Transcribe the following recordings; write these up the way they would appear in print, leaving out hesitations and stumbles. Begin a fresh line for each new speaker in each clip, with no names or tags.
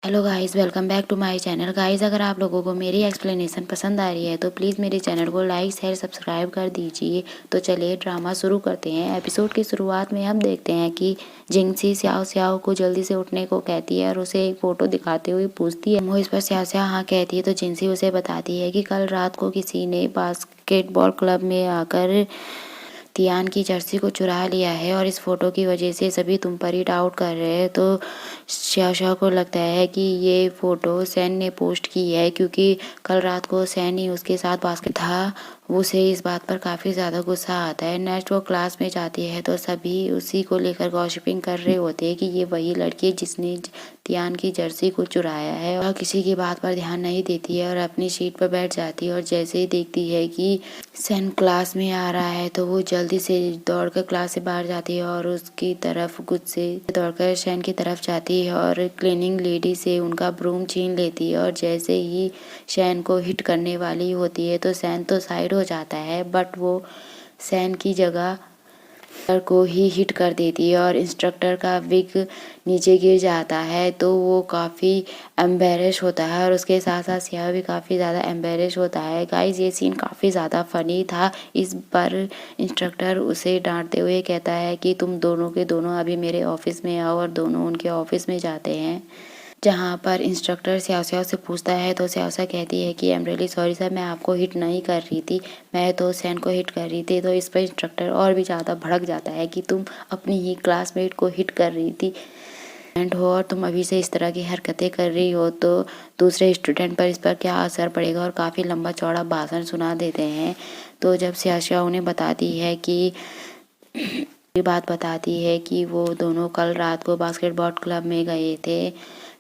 Hello guys, welcome back to my channel. Guys, अगर आप लोगों को मेरी एक्सप्लेनेशन पसंद आ रही है तो प्लीज़ मेरे चैनल को लाइक शेयर सब्सक्राइब कर दीजिए। तो चलिए ड्रामा शुरू करते हैं। एपिसोड की शुरुआत में हम देखते हैं कि जिंगसी स्याओ स्याओ को जल्दी से उठने को कहती है और उसे एक फ़ोटो दिखाते हुए पूछती है। वो इस पर स्याओ स्याओ हाँ कहती है तो जिंगसी उसे बताती है कि कल रात को किसी ने बास्केटबॉल क्लब में आकर तियान की जर्सी को चुरा लिया है और इस फोटो की वजह से सभी तुम पर ही डाउट कर रहे हैं। तो शाओ को लगता है कि ये फोटो सैन ने पोस्ट की है क्योंकि कल रात को सैन ही उसके साथ बास्केट था। उसे इस बात पर काफ़ी ज़्यादा गुस्सा आता है। नेक्स्ट वो क्लास में जाती है तो सभी उसी को लेकर गॉसिपिंग कर रहे होते हैं कि ये वही लड़की है जिसने तियान की जर्सी को चुराया है। और किसी की बात पर ध्यान नहीं देती है और अपनी सीट पर बैठ जाती है और जैसे ही देखती है कि सैन क्लास में आ रहा है तो वो जल्दी से दौड़कर क्लास से बाहर जाती है और उसकी तरफ गुस्से से दौड़कर सैन की तरफ जाती है और क्लीनिंग लेडी से उनका ब्रूम छीन लेती है। और जैसे ही सैन को हिट करने वाली होती है तो सैन तो साइड हो जाता है, बट वो सैन की जगह को ही हिट कर देती है और इंस्ट्रक्टर का विग नीचे गिर जाता है। तो वो काफ़ी एम्बेरस होता है और उसके साथ साथ सिया भी काफ़ी ज़्यादा एम्बेरस होता है। गाइस, ये सीन काफ़ी ज़्यादा फनी था। इस पर इंस्ट्रक्टर उसे डांटते हुए कहता है कि तुम दोनों के दोनों अभी मेरे ऑफिस में आओ, और दोनों उनके ऑफिस में जाते हैं जहाँ पर इंस्ट्रक्टर स्याओ स्याओ से पूछता है तो स्याओ स्याओ कहती है कि I am really sorry sir, मैं आपको हिट नहीं कर रही थी, मैं तो सैन को हिट कर रही थी। तो इस पर इंस्ट्रक्टर और भी ज़्यादा भड़क जाता है कि तुम अपनी ही क्लासमेट को हिट कर रही थी एंड हो और तुम अभी से इस तरह की हरकतें कर रही हो तो दूसरे स्टूडेंट पर इस पर क्या असर पड़ेगा। और काफ़ी लंबा चौड़ा भाषण सुना देते हैं। तो जब स्याओ स्याओ उन्हें बताती है कि बात बताती है कि वो दोनों कल रात को बास्केटबॉल क्लब में गए थे,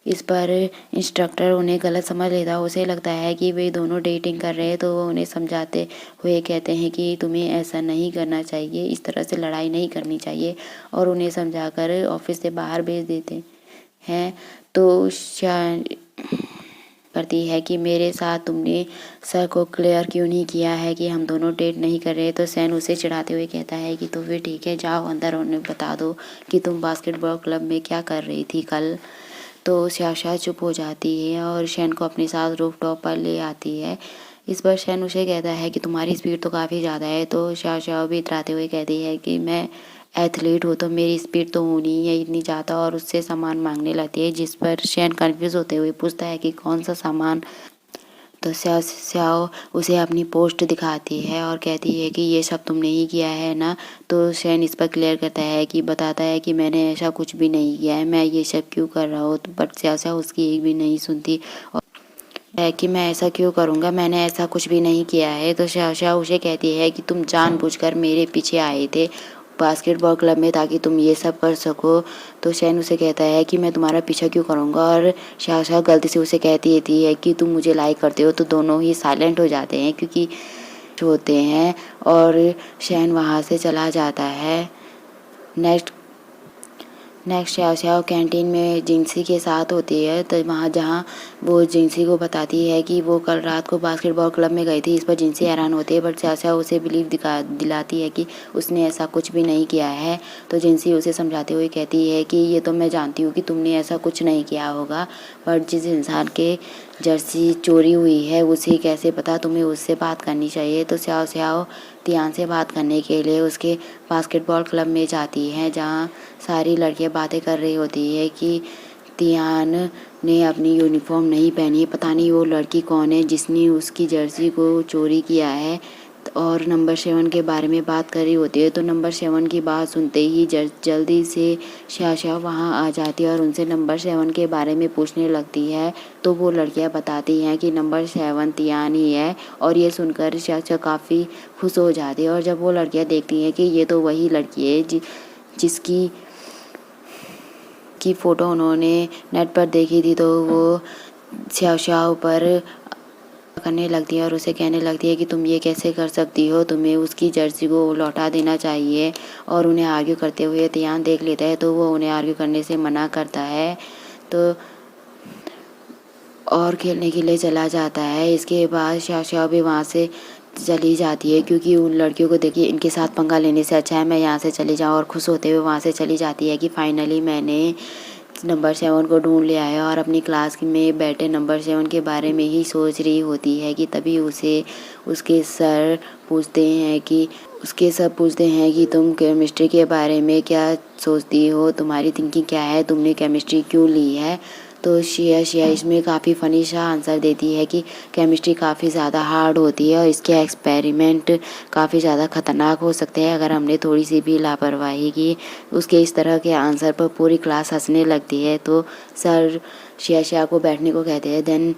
इस पर इंस्ट्रक्टर उन्हें गलत समझ लेता है। उसे लगता है कि वे दोनों डेटिंग कर रहे हैं तो वो उन्हें समझाते हुए कहते हैं कि तुम्हें ऐसा नहीं करना चाहिए, इस तरह से लड़ाई नहीं करनी चाहिए, और उन्हें समझाकर ऑफिस से बाहर भेज देते हैं। तो करती है कि मेरे साथ तुमने सर को क्लियर क्यों नहीं किया है कि हम दोनों डेट नहीं कर रहे। तो सैन उसे चिढ़ाते हुए कहता है कि तो फिर ठीक है, जाओ अंदर और उन्हें बता दो कि तुम बास्केटबॉल क्लब में क्या कर रही थी कल। तो स्याशा चुप हो जाती है और शैन को अपने साथ रूफटॉप पर ले आती है। इस पर शैन उसे कहता है कि तुम्हारी स्पीड तो काफ़ी ज़्यादा है। तो स्याशा भी इतराते हुए कहती है कि मैं एथलीट हूँ तो मेरी स्पीड तो होनी ही है इतनी ज़्यादा, और उससे सामान मांगने लगती है। जिस पर शैन कन्फ्यूज़ होते हुए पूछता है कि कौन सा सामान। तो स्याओ स्याओ उसे अपनी पोस्ट दिखाती है और कहती है कि ये सब तुमने ही किया है ना। तो शैन इस पर क्लियर करता है कि बताता है कि मैंने ऐसा कुछ भी नहीं किया है, मैं ये सब क्यों कर रहा हूँ। तो बट स्याओ स्याओ उसकी एक भी नहीं सुनती और है कि मैं ऐसा क्यों करूँगा, मैंने ऐसा कुछ भी नहीं किया है। तो स्याओ स्याओ उसे कहती है कि तुम जानबूझकर मेरे पीछे आए थे बास्केटबॉल क्लब में ताकि तुम ये सब कर सको। तो शैन उसे कहता है कि मैं तुम्हारा पीछा क्यों करूँगा, और शाह गलती से उसे कहती रहती है कि तुम मुझे लाइक करते हो। तो दोनों ही साइलेंट हो जाते हैं क्योंकि होते हैं और शैन वहाँ से चला जाता है। नेक्स्ट स्याओ स्याओ कैंटीन में जिंगसी के साथ होती है तो वहाँ जहाँ वो जिंगसी को बताती है कि वो कल रात को बास्केटबॉल क्लब में गई थी। इस पर जिंगसी हैरान होती है, बट स्याओ स्याओ उसे बिलीव दिलाती है कि उसने ऐसा कुछ भी नहीं किया है। तो जिंगसी उसे समझाते हुए कहती है कि ये तो मैं जानती हूँ कि तुमने ऐसा कुछ नहीं किया होगा, बट जिस इंसान के जर्सी चोरी हुई है उसे कैसे पता, तुम्हें उससे बात करनी चाहिए। तो स्याओ स्याओ तियान से बात करने के लिए उसके बास्केटबॉल क्लब में जाती हैं जहाँ सारी लड़कियां बातें कर रही होती है कि तियान ने अपनी यूनिफॉर्म नहीं पहनी है, पता नहीं वो लड़की कौन है जिसने उसकी जर्सी को चोरी किया है। और नंबर 7 के बारे में बात कर रही होती है। तो नंबर 7 की बात सुनते ही जल्दी से शाशा वहाँ आ जाती है और उनसे नंबर 7 के बारे में पूछने लगती है। तो वो लड़कियाँ बताती हैं कि नंबर 7 तियान ही है, और ये सुनकर शाशा काफ़ी खुश हो जाती है। और जब वो लड़कियाँ देखती हैं कि ये तो वही लड़की है जिसकी फ़ोटो उन्होंने नेट पर देखी थी, तो वो शाओ पर करने लगती है और उसे कहने लगती है कि तुम ये कैसे कर सकती हो, तुम्हें उसकी जर्सी को लौटा देना चाहिए। और उन्हें आर्ग्यू करते हुए तियान देख लेता है तो वो उन्हें आर्ग्यू करने से मना करता है तो और खेलने के लिए चला जाता है। इसके बाद शाओ भी वहाँ से चली जाती है क्योंकि उन लड़कियों को देखिए इनके साथ पंगा लेने से अच्छा है मैं यहाँ से चली जाऊँ, और खुश होते हुए वहाँ से चली जाती है कि फाइनली मैंने नंबर 7 को ढूंढ ले आया और अपनी क्लास में बैठे नंबर 7 के बारे में ही सोच रही होती है कि तभी उसके सर पूछते हैं कि तुम केमिस्ट्री के बारे में क्या सोचती हो, तुम्हारी थिंकिंग क्या है, तुमने केमिस्ट्री क्यों ली है। तो शिया इसमें काफ़ी फ़नी सा आंसर देती है कि केमिस्ट्री काफ़ी ज़्यादा हार्ड होती है और इसके एक्सपेरिमेंट काफ़ी ज़्यादा ख़तरनाक हो सकते हैं अगर हमने थोड़ी सी भी लापरवाही की। उसके इस तरह के आंसर पर पूरी क्लास हंसने लगती है। तो सर शिया को बैठने को कहते हैं। देन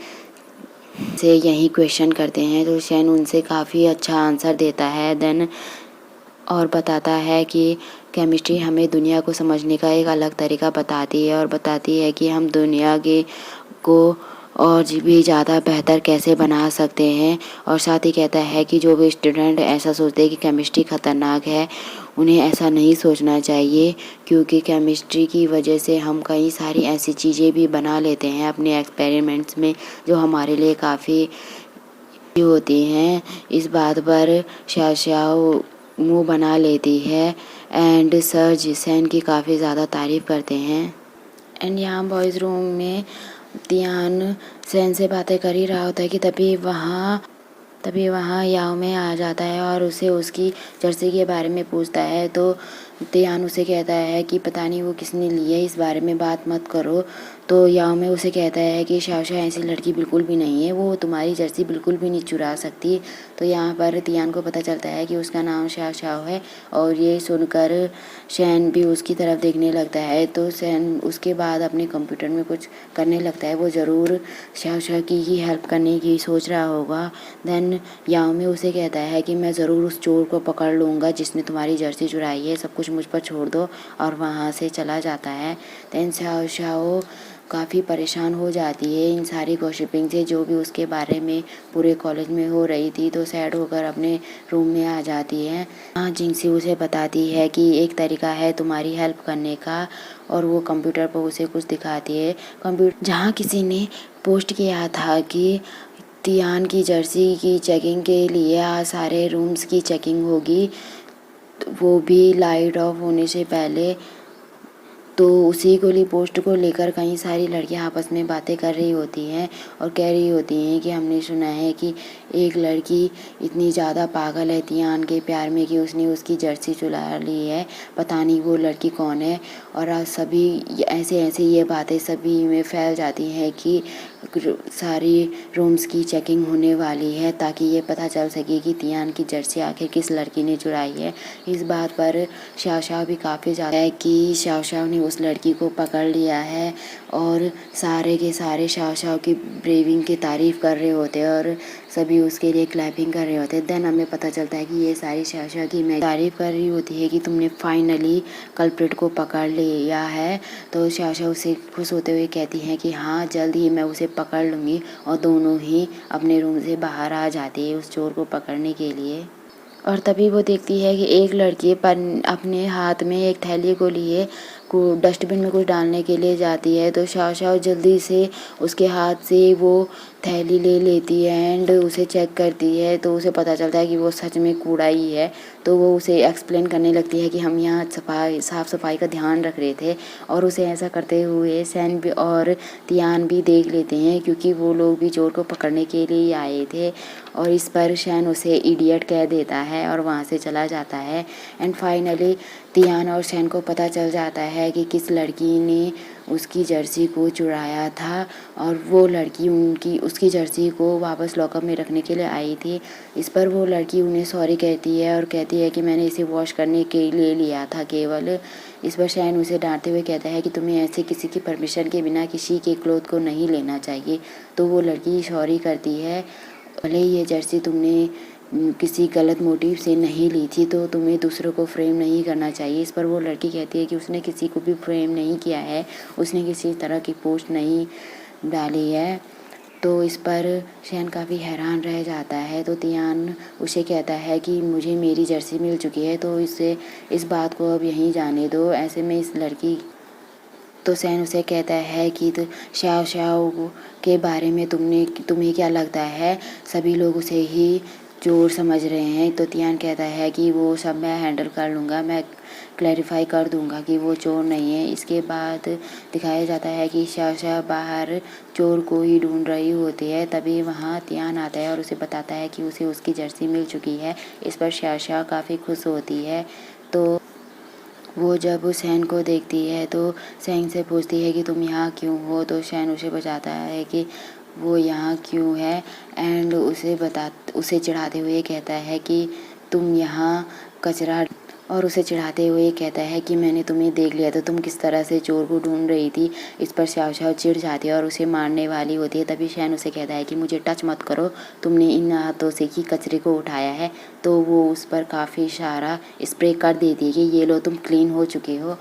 से यही क्वेश्चन करते हैं तो शैन उनसे काफ़ी अच्छा आंसर देता है। देन और बताता है कि केमिस्ट्री हमें दुनिया को समझने का एक अलग तरीका बताती है और बताती है कि हम दुनिया को और भी ज़्यादा बेहतर कैसे बना सकते हैं। और साथ ही कहता है कि जो भी स्टूडेंट ऐसा सोचते हैं कि केमिस्ट्री ख़तरनाक है, उन्हें ऐसा नहीं सोचना चाहिए, क्योंकि केमिस्ट्री की वजह से हम कई सारी ऐसी चीज़ें भी बना लेते हैं अपने एक्सपेरिमेंट्स में जो हमारे लिए काफ़ी होती हैं। इस बात पर शाओ मुँह बना लेती है एंड सर जिसैन की काफ़ी ज़्यादा तारीफ़ करते हैं। एंड यहाँ बॉयज़ रूम में तियान सैन से बातें कर ही रहा होता है कि तभी वहाँ याओ में आ जाता है और उसे उसकी जर्सी के बारे में पूछता है। तो तियान उसे कहता है कि पता नहीं वो किसने ली है, इस बारे में बात मत करो। तो याओ में उसे कहता है कि शाओ ऐसी लड़की बिल्कुल भी नहीं है, वो तुम्हारी जर्सी बिल्कुल भी नहीं चुरा सकती। तो यहाँ पर तियान को पता चलता है कि उसका नाम शाओ है और ये सुनकर शैन भी उसकी तरफ देखने लगता है। तो शैन उसके बाद अपने कंप्यूटर में कुछ करने लगता है। वो ज़रूर शाओ की ही हेल्प करने की सोच रहा होगा। देन याओ में उसे कहता है कि मैं ज़रूर उस चोर को पकड़ लूँगा जिसने तुम्हारी जर्सी चुराई है, सब कुछ मुझ पर छोड़ दो, और वहाँ से चला जाता है। देन शाओ काफ़ी परेशान हो जाती है इन सारी गॉसिपिंग से जो भी उसके बारे में पूरे कॉलेज में हो रही थी। तो सैड होकर अपने रूम में आ जाती है। हाँ, जिनसी उसे बताती है कि एक तरीका है तुम्हारी हेल्प करने का, और वो कंप्यूटर पर उसे कुछ दिखाती है। कंप्यूटर जहाँ किसी ने पोस्ट किया था कि तियान की जर्सी की चेकिंग के लिए आज सारे रूम्स की चेकिंग होगी, वो भी लाइट ऑफ होने से पहले। तो उसी गोली पोस्ट को लेकर कई सारी लड़कियां आपस में बातें कर रही होती हैं और कह रही होती हैं कि हमने सुना है कि एक लड़की इतनी ज़्यादा पागल है तियान के प्यार में कि उसने उसकी जर्सी चुरा ली है, पता नहीं वो लड़की कौन है। और आज सभी ऐसे ये बातें सभी में फैल जाती हैं कि सारी रूम्स की चेकिंग होने वाली है ताकि ये पता चल सके कि तियान की जर्सी आखिर किस लड़की ने चुराई है। इस बात पर शाओ भी काफ़ी ज़्यादा है कि शाओ ने उस लड़की को पकड़ लिया है और सारे के सारे शाओ की ब्रेविंग की तारीफ़ कर रहे होते हैं और सभी उसके लिए क्लैपिंग कर रहे होते हैं। देन हमें पता चलता है कि ये सारी शाओ की मैं तारीफ़ कर रही होती है कि तुमने फाइनली कल्प्रिट को पकड़ लिया है। तो शाओ उसे खुश होते हुए कहती हैं कि हाँ, जल्द ही मैं उसे पकड़ लूँगी, और दोनों ही अपने रूम से बाहर आ जाती है उस चोर को पकड़ने के लिए। और तभी वो देखती है कि एक लड़की अपने हाथ में एक थैली को लिए डस्टबिन में कुछ डालने के लिए जाती है। तो शाओ जल्दी से उसके हाथ से वो थैली ले लेती है एंड उसे चेक करती है। तो उसे पता चलता है कि वो सच में कूड़ा ही है। तो वो उसे एक्सप्लेन करने लगती है कि हम यहाँ साफ़ सफाई का ध्यान रख रहे थे, और उसे ऐसा करते हुए सैन भी और तियान भी देख लेते हैं क्योंकि वो लोग भी चोर को पकड़ने के लिए ही आए थे। और इस पर शैन उसे इडियट कह देता है और वहाँ से चला जाता है। एंड फाइनली तियान और शैन को पता चल जाता है कि किस लड़की ने उसकी जर्सी को चुराया था, और वो लड़की उसकी जर्सी को वापस लॉकअप में रखने के लिए आई थी। इस पर वो लड़की उन्हें सॉरी कहती है और कहती है कि मैंने इसे वॉश करने के लिए लिया था केवल। इस पर शैन उसे डांटते हुए कहता है कि तुम्हें ऐसे किसी की परमिशन के बिना किसी के क्लोथ को नहीं लेना चाहिए। तो वो लड़की सॉरी करती है, भले ही ये जर्सी तुमने किसी गलत मोटिव से नहीं ली थी तो तुम्हें दूसरों को फ्रेम नहीं करना चाहिए। इस पर वो लड़की कहती है कि उसने किसी को भी फ्रेम नहीं किया है, उसने किसी तरह की पोस्ट नहीं डाली है। तो इस पर शैन काफ़ी हैरान रह जाता है। तो तियान उसे कहता है कि मुझे मेरी जर्सी मिल चुकी है, तो इस बात को अब यहीं जाने दो। ऐसे में इस लड़की तो सैन उसे कहता है कि तो शाओ के बारे में तुम्हें क्या लगता है, सभी लोग उसे ही चोर समझ रहे हैं। तो तियान कहता है कि वो सब मैं हैंडल कर लूँगा, मैं क्लैरिफाई कर दूँगा कि वो चोर नहीं है। इसके बाद दिखाया जाता है कि शाशा बाहर चोर को ही ढूंढ रही होती है। तभी वहाँ तियान आता है और उसे बताता है कि उसे उसकी जर्सी मिल चुकी है। इस पर शाशा काफ़ी खुश होती है। तो वो जब सैन को देखती है तो सैन से पूछती है कि तुम यहाँ क्यों हो। तो सैन उसे बताता है कि वो यहाँ क्यों है एंड उसे चिढ़ाते हुए कहता है कि तुम यहाँ कचरा और उसे चिढ़ाते हुए कहता है कि मैंने तुम्हें देख लिया था, तुम किस तरह से चोर को ढूंढ रही थी। इस पर शाओ शाओ चिढ़ जाती है और उसे मारने वाली होती है। तभी शैन उसे कहता है कि मुझे टच मत करो, तुमने इन हाथों से ही कचरे को उठाया है। तो वो उस पर काफ़ी सारा स्प्रे कर देती है कि ये लो तुम क्लीन हो चुके हो,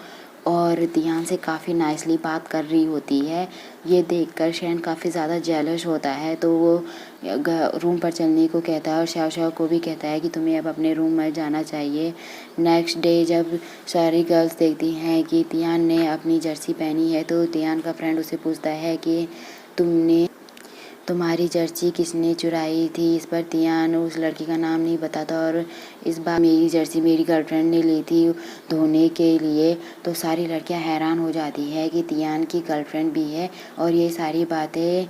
और दियान से काफ़ी नाइसली बात कर रही होती है। ये देखकर शैन काफ़ी ज़्यादा जेलस होता है। तो वो रूम पर चलने को कहता है और शाओ शाओ को भी कहता है कि तुम्हें अब अपने रूम में जाना चाहिए। नेक्स्ट डे जब सारी गर्ल्स देखती हैं कि तियान ने अपनी जर्सी पहनी है तो तियान का फ्रेंड उसे पूछता है कि तुम्हारी जर्सी किसने चुराई थी। इस पर तियान उस लड़की का नाम नहीं बताता और इस बार मेरी जर्सी मेरी गर्लफ्रेंड ने ली थी धोने के लिए। तो सारी लड़कियां हैरान हो जाती है कि तियान की गर्लफ्रेंड भी है, और ये सारी बातें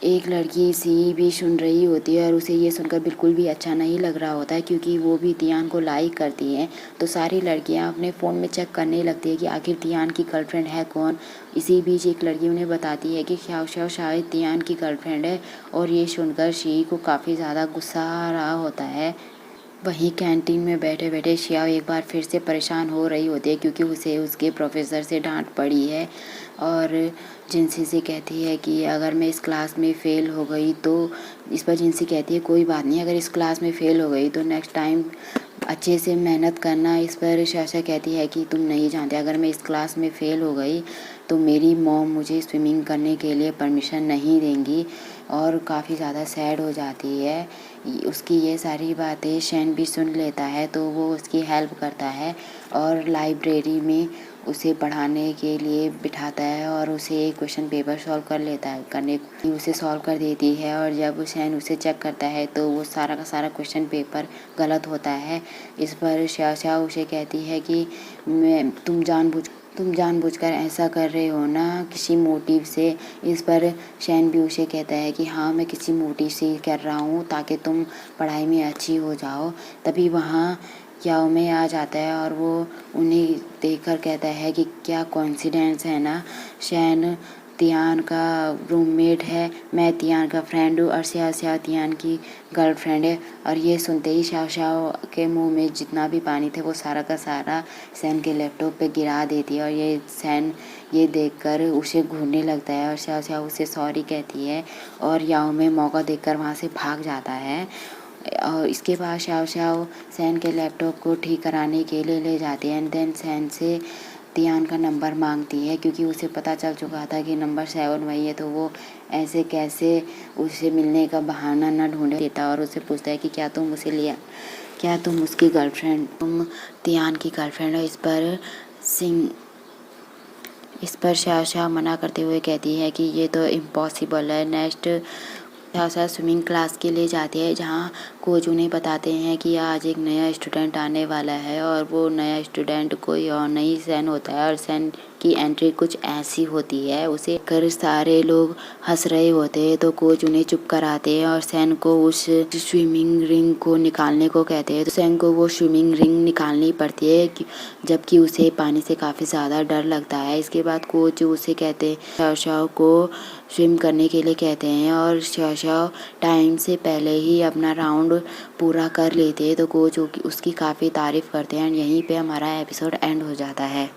एक लड़की सी भी सुन रही होती है और उसे ये सुनकर बिल्कुल भी अच्छा नहीं लग रहा होता है, क्योंकि वो भी तियान को लाइक करती हैं। तो सारी लड़कियां अपने फ़ोन में चेक करने लगती है कि आखिर तियान की गर्लफ्रेंड है कौन। इसी बीच एक लड़की उन्हें बताती है कि शाओ शाओ शायद तियान की गर्लफ्रेंड है, और ये सुनकर शी को काफ़ी ज़्यादा गुस्सा आ रहा होता है। वहीं कैंटीन में बैठे बैठे शियाओ एक बार फिर से परेशान हो रही होती है, क्योंकि उसे उसके प्रोफेसर से डांट पड़ी है। और जिनसी से कहती है कि अगर मैं इस क्लास में फ़ेल हो गई तो, इस पर जिनसी कहती है कोई बात नहीं, अगर इस क्लास में फ़ेल हो गई तो नेक्स्ट टाइम अच्छे से मेहनत करना। इस पर शाशा कहती है कि तुम नहीं जानते, अगर मैं इस क्लास में फ़ेल हो गई तो मेरी मॉम मुझे स्विमिंग करने के लिए परमिशन नहीं देंगी, और काफ़ी ज़्यादा सैड हो जाती है। उसकी ये सारी बातें शैन भी सुन लेता है, तो वो उसकी हेल्प करता है और लाइब्रेरी में उसे पढ़ाने के लिए बिठाता है और उसे क्वेश्चन पेपर सॉल्व कर लेता है, उसे सॉल्व कर देती है। और जब शैन उसे चेक करता है तो वो सारा का सारा क्वेश्चन पेपर गलत होता है। इस पर शाशा उसे कहती है कि तुम जानबूझकर ऐसा कर रहे हो ना, किसी मोटिव से। इस पर शैन भी उसे कहता है कि हाँ मैं किसी मोटिव से कर रहा हूँ ताकि तुम पढ़ाई में अच्छी हो जाओ। तभी वहाँ याओ में आ जाता है और वो उन्हें देखकर कहता है कि क्या कोइंसिडेंस है ना, शैन तियान का रूममेट है, मैं तियान का फ्रेंड हूँ और स्या स्या तियान की गर्लफ्रेंड है। और ये सुनते ही शाओ शाओ के मुंह में जितना भी पानी थे वो सारा का सारा सैन के लैपटॉप पे गिरा देती है, और ये सैन ये देखकर उसे घूरने लगता है और शाओ शाओ उसे सॉरी कहती है और याओ में मौका देखकर वहाँ से भाग जाता है। और इसके बाद शाओ शाओ सैन के लैपटॉप को ठीक कराने के लिए ले जाती है एंड देन सैन से तियान का नंबर मांगती है, क्योंकि उसे पता चल चुका था कि नंबर 7 वही है। तो वो ऐसे कैसे उसे मिलने का बहाना न ढूंढ देता और उससे पूछता है कि क्या तुम उसकी गर्लफ्रेंड, तुम तियान की गर्लफ्रेंड हो। इस पर शाशा मना करते हुए कहती है कि ये तो इम्पॉसिबल है। नेक्स्ट शाशा स्विमिंग क्लास के लिए जाती है, जहाँ कोच उन्हें बताते हैं कि आज एक नया स्टूडेंट आने वाला है, और वो नया स्टूडेंट कोई और नहीं सैन होता है। और सैन की एंट्री कुछ ऐसी होती है, उसे कर सारे लोग हंस रहे होते हैं। तो कोच उन्हें चुप कराते हैं और सैन को उस स्विमिंग रिंग को निकालने को कहते हैं। तो सैन को वो स्विमिंग रिंग निकालनी पड़ती है, जबकि उसे पानी से काफ़ी ज़्यादा डर लगता है। इसके बाद कोच उसे कहते हैं, शाओ शाओ को स्विम करने के लिए कहते हैं, और शाओ शाओ टाइम से पहले ही अपना राउंड पूरा कर लेते हैं। तो कोच उसकी काफ़ी तारीफ़ करते हैं। यहीं पे हमारा एपिसोड एंड हो जाता है।